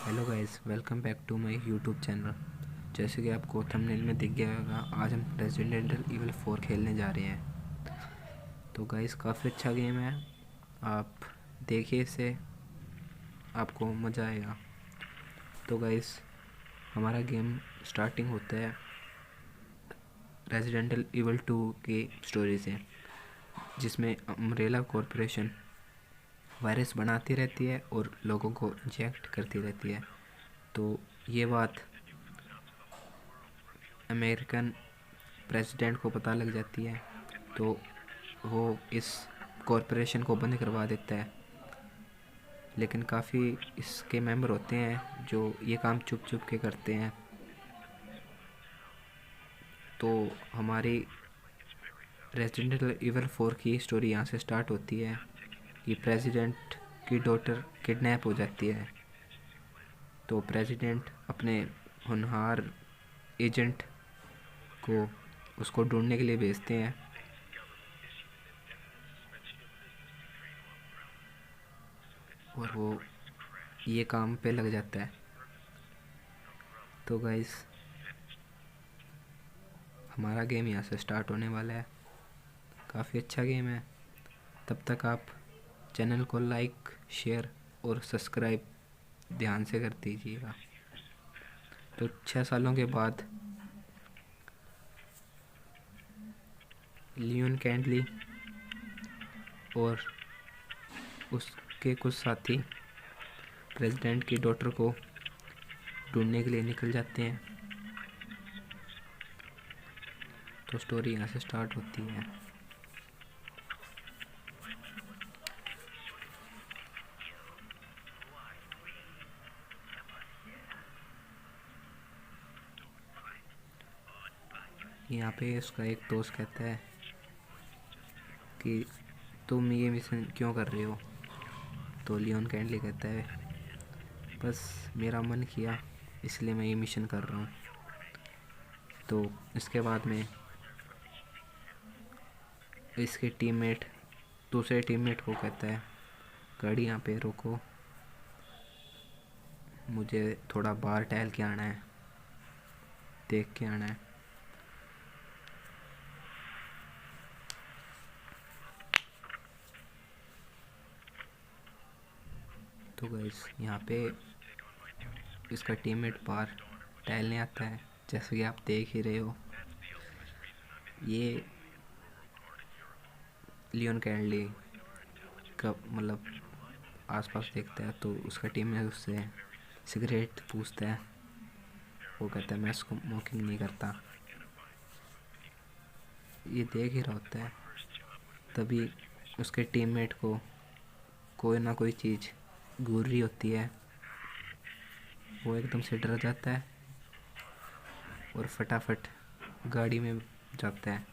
Hello guys, welcome back to my YouTube channel. जैसे कि आपको थंबनेल में दिख गया होगा, आज हम रेजिडेंट इविल 4 खेलने जा रहे हैं। तो गाइस, काफ़ी अच्छा गेम है, आप देखिए इसे, आपको मज़ा आएगा। तो गाइस, हमारा गेम स्टार्टिंग होता है रेजिडेंट इविल 2 की स्टोरी से, जिसमें अम्ब्रेला कॉरपोरेशन वायरस बनाती रहती है और लोगों को इंजेक्ट करती रहती है। तो ये बात अमेरिकन प्रेसिडेंट को पता लग जाती है, तो वो इस कॉरपोरेशन को बंद करवा देता है। लेकिन काफ़ी इसके मेंबर होते हैं जो ये काम चुप चुप के करते हैं। तो हमारी रेजिडेंट इविल 4 की स्टोरी यहाँ से स्टार्ट होती है कि प्रेसिडेंट की डॉटर किडनैप हो जाती है। तो प्रेसिडेंट अपने होनहार एजेंट को उसको ढूंढने के लिए भेजते हैं, और वो ये काम पे लग जाता है। तो गाइस, हमारा गेम यहाँ से स्टार्ट होने वाला है। काफ़ी अच्छा गेम है। तब तक आप चैनल को लाइक, शेयर और सब्सक्राइब ध्यान से कर दीजिएगा। तो 6 सालों के बाद लियोन कैंडली और उसके कुछ साथी प्रेसिडेंट की डॉटर को ढूंढने के लिए निकल जाते हैं। तो स्टोरी यहाँ से स्टार्ट होती है। यहाँ पे उसका एक दोस्त कहता है कि तुम ये मिशन क्यों कर रहे हो। तो लियोन कैंडली कहता है, बस मेरा मन किया इसलिए मैं ये मिशन कर रहा हूँ। तो इसके बाद में इसके टीममेट दूसरे टीममेट को कहता है, गाड़ी यहाँ पे रोको, मुझे थोड़ा बाहर टहल के आना है, देख के आना है। तो गाइस, यहाँ पे इसका टीममेट बाहर टहलने आता है। जैसे कि आप देख ही रहे हो, ये लियोन कैंडली का मतलब आसपास देखता है, तो उसका टीममेट उससे सिगरेट पूछता है। वो कहता है, मैं स्मोकिंग नहीं करता। ये देख ही रहा होता है। तभी उसके टीममेट को कोई ना कोई चीज़ घूर रही होती है। वो एकदम से डर जाता है और फटाफट गाड़ी में जाता है,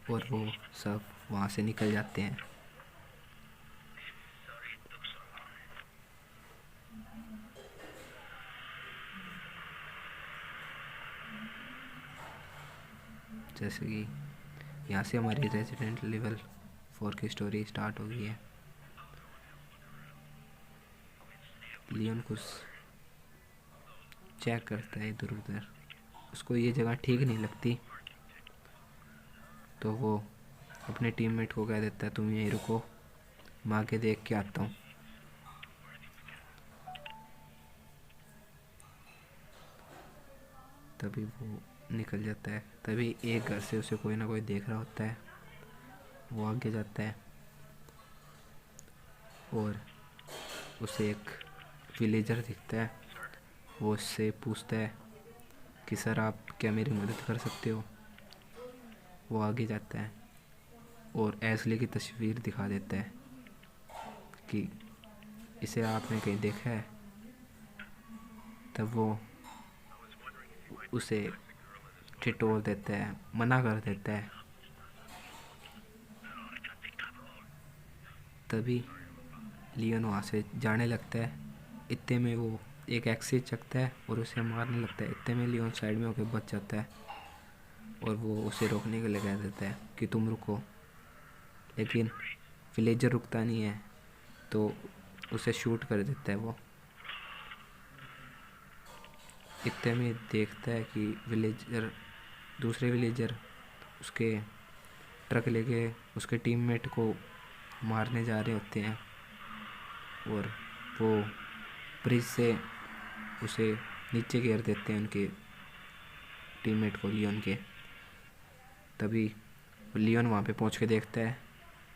और वो सब वहाँ से निकल जाते हैं। जैसे कि यहाँ से हमारी रेजिडेंट लेवल 4 की स्टोरी स्टार्ट हो गई है। लियोन कुछ चेक करता है इधर उधर, उसको ये जगह ठीक नहीं लगती। तो वो अपने टीममेट को कह देता है, तुम यहीं रुको, मैं आके देख के आता हूँ। तभी वो निकल जाता है। तभी एक घर से उसे कोई ना कोई देख रहा होता है। वो आगे जाता है और उसे एक विलेजर दिखता है। वो उससे पूछता है कि सर, आप क्या मेरी मदद कर सकते हो। वो आगे जाता है और एस्ले की तस्वीर दिखा देता है कि इसे आपने कहीं देखा है। तब वो उसे ठिठोर देता है, मना कर देता है। तभी लियोन वहाँ से जाने लगता है। इतने में वो एक एक्सिस चकता है और उसे मारने लगता है। इतने में लियोन साइड में होकर बच जाता है और वो उसे रोकने के लिए कह देता है कि तुम रुको। लेकिन विलेजर रुकता नहीं है। तो उसे शूट कर देता है वो। इतने में देखता है कि दूसरे विलेजर उसके ट्रक लेके उसके टीममेट को मारने जा रहे होते हैं, और वो ब्रिज से उसे नीचे गिर देते हैं, उनके टीममेट को, लियोन के। तभी लियोन वहाँ पे पहुँच के देखता है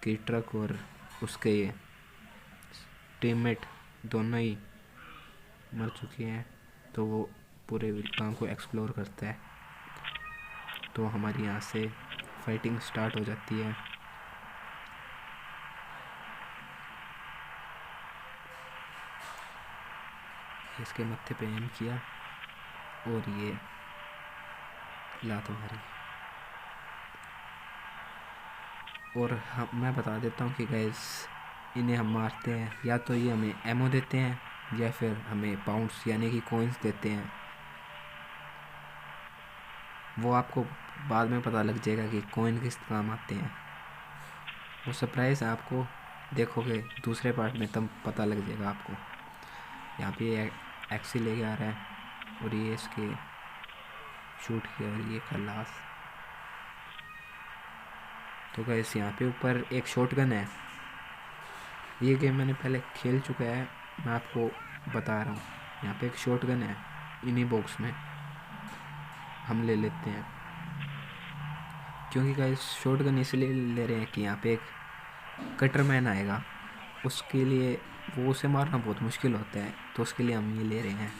कि ट्रक और उसके टीममेट दोनों ही मर चुके हैं। तो वो पूरे गांव को एक्सप्लोर करता है। तो हमारी यहाँ से फाइटिंग स्टार्ट हो जाती है। इसके मत्थे पे एम किया और ये लात मारी। और मैं बता देता हूँ कि गैस इन्हें हम मारते हैं या तो ये हमें एमओ देते हैं या फिर हमें पाउंड्स यानी कि कॉइन्स देते हैं। वो आपको बाद में पता लग जाएगा कि कॉइन किस काम आते हैं। वो सरप्राइज़ आपको देखोगे दूसरे पार्ट में, तब पता लग जाएगा आपको। यहाँ पे एक्सी लेके आ रहा है और ये इसके शूट किया और ये खल्लास। तो गैस यहाँ पे ऊपर एक शॉटगन है। ये गेम मैंने पहले खेल चुका है, मैं आपको बता रहा हूँ। यहाँ पे एक शॉटगन है, इन्हीं बॉक्स में हम ले लेते हैं। क्योंकि गाइस शॉटगन इसलिए ले रहे हैं कि यहाँ पे एक कटरमैन आएगा, उसके लिए वो उसे मारना बहुत मुश्किल होता है, तो उसके लिए हम ये ले रहे हैं।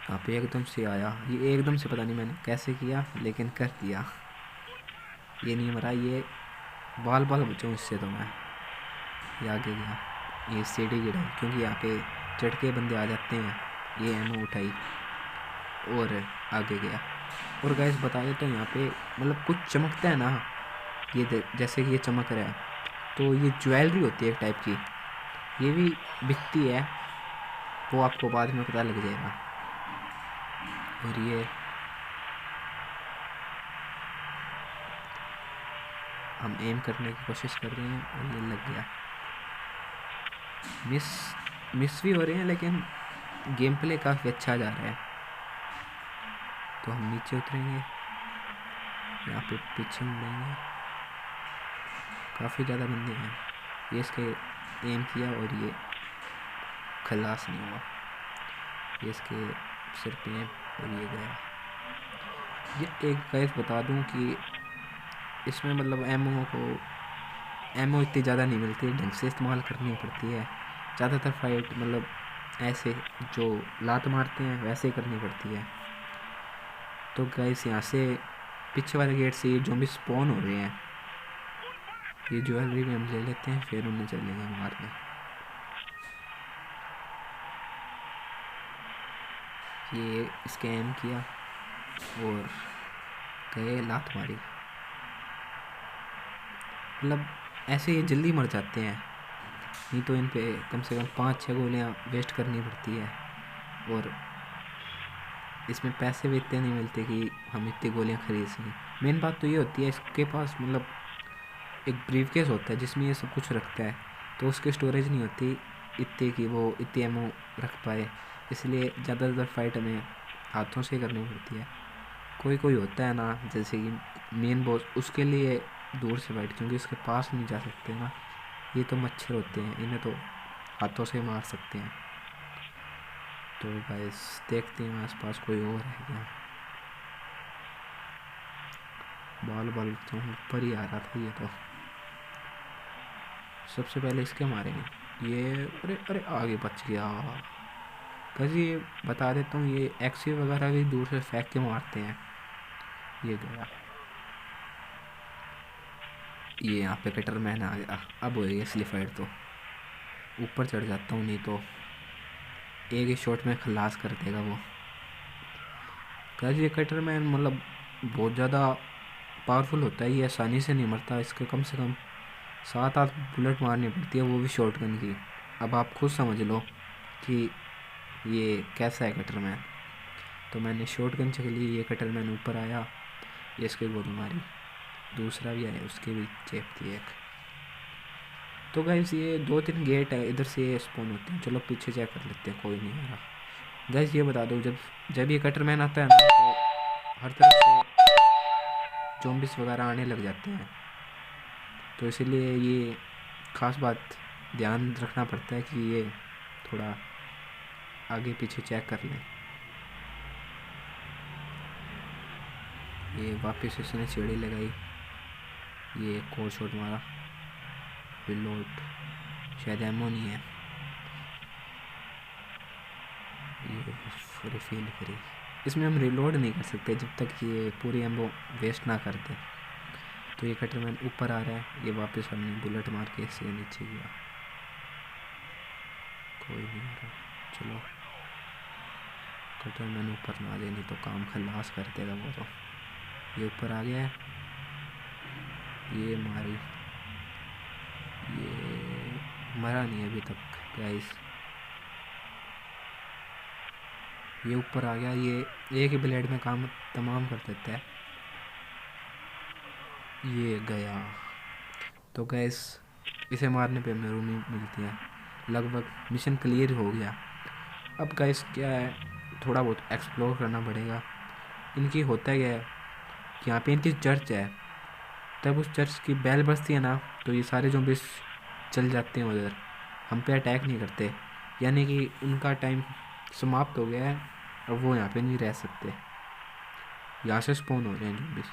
यहाँ पे एकदम से आया, ये एकदम से पता नहीं मैंने कैसे किया लेकिन कर दिया। ये नहीं मरा, ये बाल बचाऊँ इससे, तो मैं ये आगे गया, ये सीढ़ी गिरा क्योंकि यहाँ पे चढ़ के बंदे आ जाते हैं। ये एमओ उठाई और आगे गया। और गैस बता देता हूँ, यहाँ पे मतलब कुछ चमकता है ना, ये जैसे कि ये चमक रहा है, तो ये ज्वेलरी होती है एक टाइप की, ये भी बिकती है, वो आपको बाद में पता लग जाएगा। और ये हम एम करने की कोशिश कर रहे हैं और ये लग गया। मिस भी हो रहे हैं लेकिन गेम प्ले काफ़ी अच्छा जा रहा है। तो हम नीचे उतरेंगे, यहाँ पे पीछे मुड़ेंगे, काफ़ी ज़्यादा बंदे हैं। ये इसके एम किया और ये खलास नहीं हुआ, ये इसके सिर पे एम और ये गया। ये एक गैस बता दूं कि इसमें मतलब एमओ इतनी ज़्यादा नहीं मिलती है, ढंग से इस्तेमाल करनी पड़ती है। ज़्यादातर फाइट मतलब ऐसे जो लात मारते हैं वैसे ही करनी पड़ती है। तो गाइस यहाँ से पीछे वाले गेट से ये ज़ॉम्बी स्पॉन हो रहे हैं, ये ज्वेलरी भी हम ले लेते हैं, फिर उन्हें चलेंगे मारने। ये इसके एम किया और गए, लात मारी। मतलब ऐसे ये जल्दी मर जाते हैं, नहीं तो इन पे कम से कम 5-6 गोलियाँ वेस्ट करनी पड़ती है। और इसमें पैसे भी इतने नहीं मिलते कि हम इतनी गोलियाँ खरीद सकें। मेन बात तो ये होती है, इसके पास मतलब एक ब्रीफकेस होता है जिसमें ये सब कुछ रखता है, तो उसकी स्टोरेज नहीं होती इतनी कि वो इतनी एमओ रख पाए, इसलिए ज़्यादातर फाइट हमें हाथों से करनी पड़ती है। कोई कोई होता है ना, जैसे कि मेन बॉस, उसके लिए दूर से फाइट, क्योंकि उसके पास नहीं जा सकते ना। ये तो मच्छर होते हैं, इन्हें तो हाथों से मार सकते हैं। तो गाइस देखते हैं आसपास कोई और है क्या। बाल तो ऊपर ही आ रहा था ये, तो सबसे पहले इसके मारेंगे। ये अरे अरे आगे बच गया। बस ये बता देता हूँ, ये एक्सी वगैरह भी दूर से फेंक के मारते हैं। ये गया, ये यहाँ पे कटरमैन आ गया। अब होएगी असली फाइट, तो ऊपर चढ़ जाता हूँ, नहीं तो एक ही शॉट में खलास कर देगा वो। ये कटरमैन मतलब बहुत ज़्यादा पावरफुल होता है, ये आसानी से नहीं मरता, इसके कम से कम 7-8 बुलेट मारनी पड़ती है, वो भी शॉटगन की। अब आप खुद समझ लो कि ये कैसा है कटरमैन। तो मैंने शॉटगन चल ली, ये कटरमैन ऊपर आया, ये इसके गोली मारी, दूसरा भी आया, उसके भी चेप थी एक। तो गाइस ये 2-3 गेट है, इधर से स्पॉन होते हैं। चलो पीछे चेक कर लेते हैं, कोई नहीं आ रहा। गाइस ये बता दो, जब जब ये कटरमैन आता है ना तो हर तरफ से ज़ॉम्बीज़ वगैरह आने लग जाते हैं। तो इसीलिए ये ख़ास बात ध्यान रखना पड़ता है कि ये थोड़ा आगे पीछे चेक कर लें। ये वापस इसने सीढ़ी लगाई, ये एक और शॉट मारा, रिलोड, शायद एमो नहीं है, ये रिफिल करी। इसमें हम रिलोड नहीं कर सकते जब तक ये पूरी एमो वेस्ट ना कर दे। तो ये कटरमैन ऊपर आ रहा है, ये वापस हमने बुलेट मार के इसे नीचे गया, कोई नहीं आ रहा। चलो कटरमैन ऊपर ना आ जाए, नहीं तो काम खलास कर देगा वो। तो ये ऊपर आ गया है, ये मारी, ये मरा नहीं अभी तक गाइस। ये ऊपर आ गया, ये एक ही ब्लेड में काम तमाम कर देता है। ये गया। तो गैस इसे मारने पे हमें रूनी मिलती है। लगभग मिशन क्लियर हो गया। अब गैस क्या है, थोड़ा बहुत एक्सप्लोर करना पड़ेगा। इनकी होता क्या है कि यहाँ पे इनकी चर्च है, तब उस चर्च की बेल बजती है ना तो ये सारे ज़ॉम्बीज़ चल जाते हैं उधर, हम पे अटैक नहीं करते। यानी कि उनका टाइम समाप्त हो गया है, अब वो यहाँ पे नहीं रह सकते, यहाँ से स्पॉन हो रहे हैं ज़ॉम्बीज़।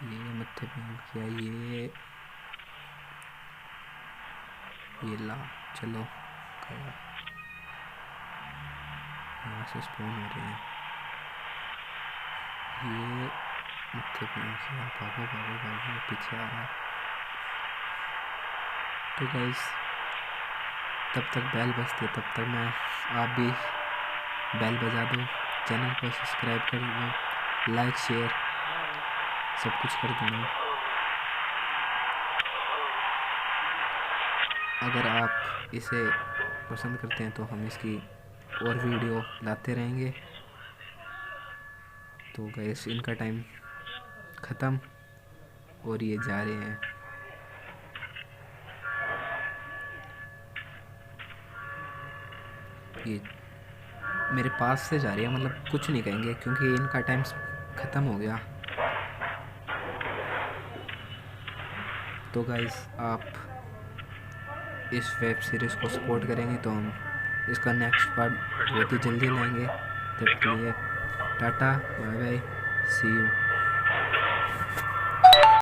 ये मत्थे पे किया, ये ला, चलो गया, यहाँ से स्पॉन हो रहे हैं। ये मत्थे पे किया, भागो भागो भागो, पीछे आ रहा है। तो गाइस तब तक बेल बजती है, तब तक मैं आप भी बेल बजा दो, चैनल को सब्सक्राइब कर दो, लाइक शेयर सब कुछ कर देना। अगर आप इसे पसंद करते हैं तो हम इसकी और वीडियो लाते रहेंगे। तो गाइस इनका टाइम ख़त्म और ये जा रहे हैं। ये मेरे पास से जा रही है, मतलब कुछ नहीं कहेंगे क्योंकि इनका टाइम ख़त्म हो गया। तो गाइस आप इस वेब सीरीज़ को सपोर्ट करेंगे तो हम इसका नेक्स्ट पार्ट बहुत ही जल्दी लाएंगे। तब के लिए tata bye bye, see you.